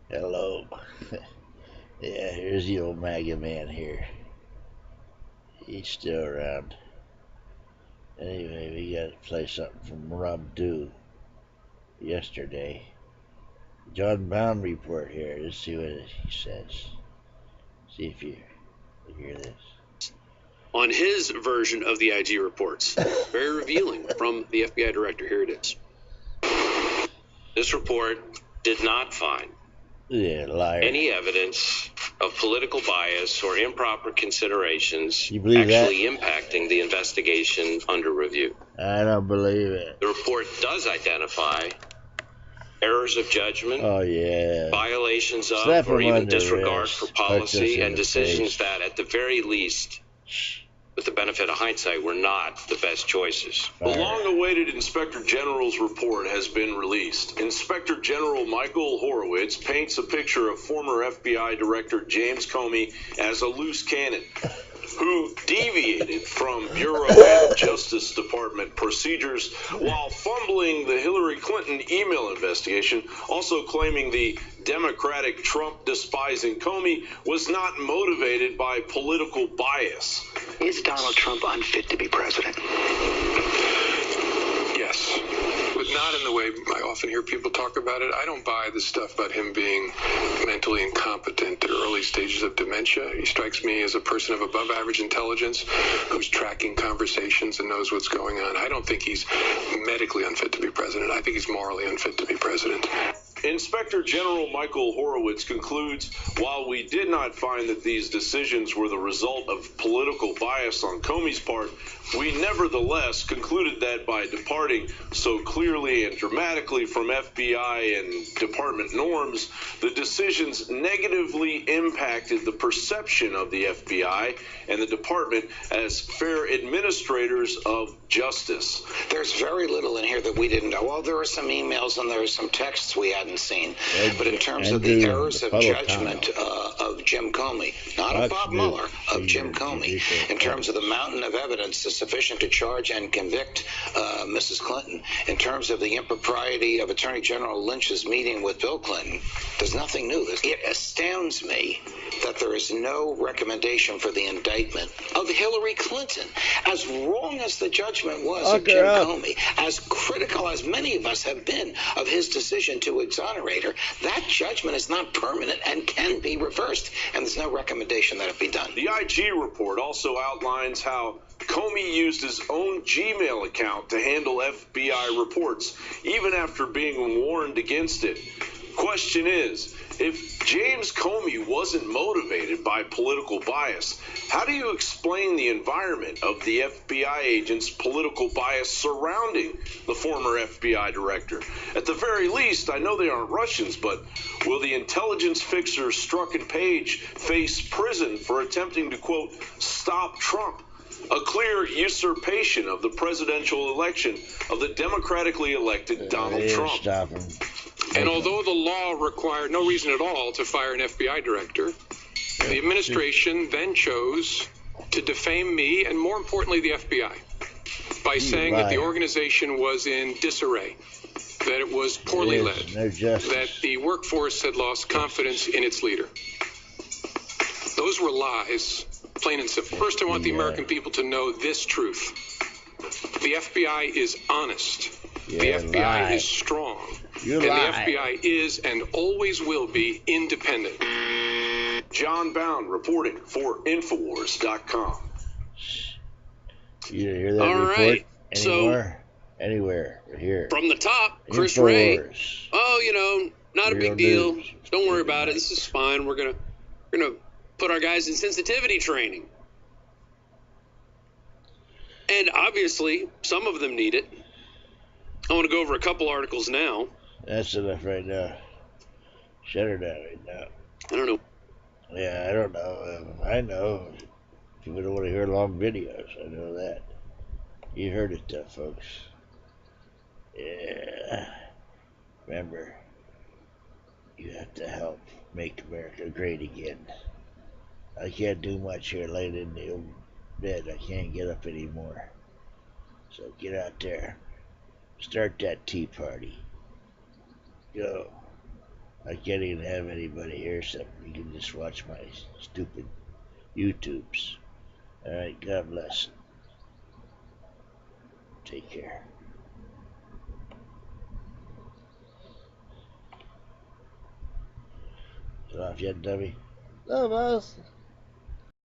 Hello. Yeah, here's the old MAGA man here. He's still around. Anyway, we got to play something from Rob Dew yesterday. John Brown report here. Let's see what he says. See if you hear this. On his version of the IG reports, very revealing from the FBI director. Here it is. This report did not find any evidence of political bias or improper considerations actually impacting the investigation under review. I don't believe it. The report does identify errors of judgment, violations of or even disregard for policy, and decisions that, at the very least, with the benefit of hindsight, were not the best choices. The long-awaited Inspector General's report has been released. Inspector General Michael Horowitz paints a picture of former FBI Director James Comey as a loose cannon who deviated from Bureau and Justice Department procedures while fumbling the Hillary Clinton email investigation, also claiming the Democratic Trump-despising Comey was not motivated by political bias. Is Donald Trump unfit to be president? Yes, but not in the way I often hear people talk about it. I don't buy the stuff about him being mentally incompetent at early stages of dementia. He strikes me as a person of above average intelligence who's tracking conversations and knows what's going on. I don't think he's medically unfit to be president. I think he's morally unfit to be president. Inspector General Michael Horowitz concludes, while we did not find that these decisions were the result of political bias on Comey's part, we nevertheless concluded that by departing so clearly and dramatically from FBI and department norms, the decisions negatively impacted the perception of the FBI and the department as fair administrators of justice. There's very little in here that we didn't know. Well, there are some emails and there are some texts we hadn't seen. But in terms of the errors of judgment of Jim Comey, not of Bob Mueller, of Jim Comey, in terms of the mountain of evidence sufficient to charge and convict Mrs. Clinton, in terms of the impropriety of Attorney General Lynch's meeting with Bill Clinton, there's nothing new. It astounds me that there is no recommendation for the indictment of Hillary Clinton. As wrong as the judgment was of Jim Comey, as critical as many of us have been of his decision to exonerate her, that judgment is not permanent and can be reversed, and there's no recommendation that it be done. The IG report also outlines how Comey used his own Gmail account to handle FBI reports, even after being warned against it. Question is, if James Comey wasn't motivated by political bias, how do you explain the environment of the FBI agent's political bias surrounding the former FBI director? At the very least, I know they aren't Russians, but will the intelligence fixer Strzok and Page face prison for attempting to, quote, stop Trump? A clear usurpation of the presidential election of the democratically elected Donald Trump. And although the law required no reason at all to fire an FBI director, the administration then chose to defame me and, more importantly, the FBI by saying that the organization was in disarray, that it was poorly led, that the workforce had lost confidence in its leader. Those were lies, plain and simple. First, I want the American people to know this truth. The FBI is honest. The FBI is strong. And the FBI is and always will be independent. John Bound reporting for Infowars.com. You didn't hear that report anymore? Anywhere. Here. From the top, Chris Ray. Oh, not a big deal. Don't worry about it. This is fine. We're gonna put our guys in sensitivity training. And obviously, some of them need it. I want to go over a couple articles now. That's enough right now. Shut her down right now. I don't know. Yeah, I don't know. I know. People don't want to hear long videos. I know that. You heard it though, folks. Yeah. Remember, you have to help make America great again. I can't do much here laying in the old bed. I can't get up anymore. So get out there. Start that tea party. Go. I can't even have anybody here, so you can just watch my stupid YouTubes. Alright, God bless. Take care. Get off yet, dummy? No, boss.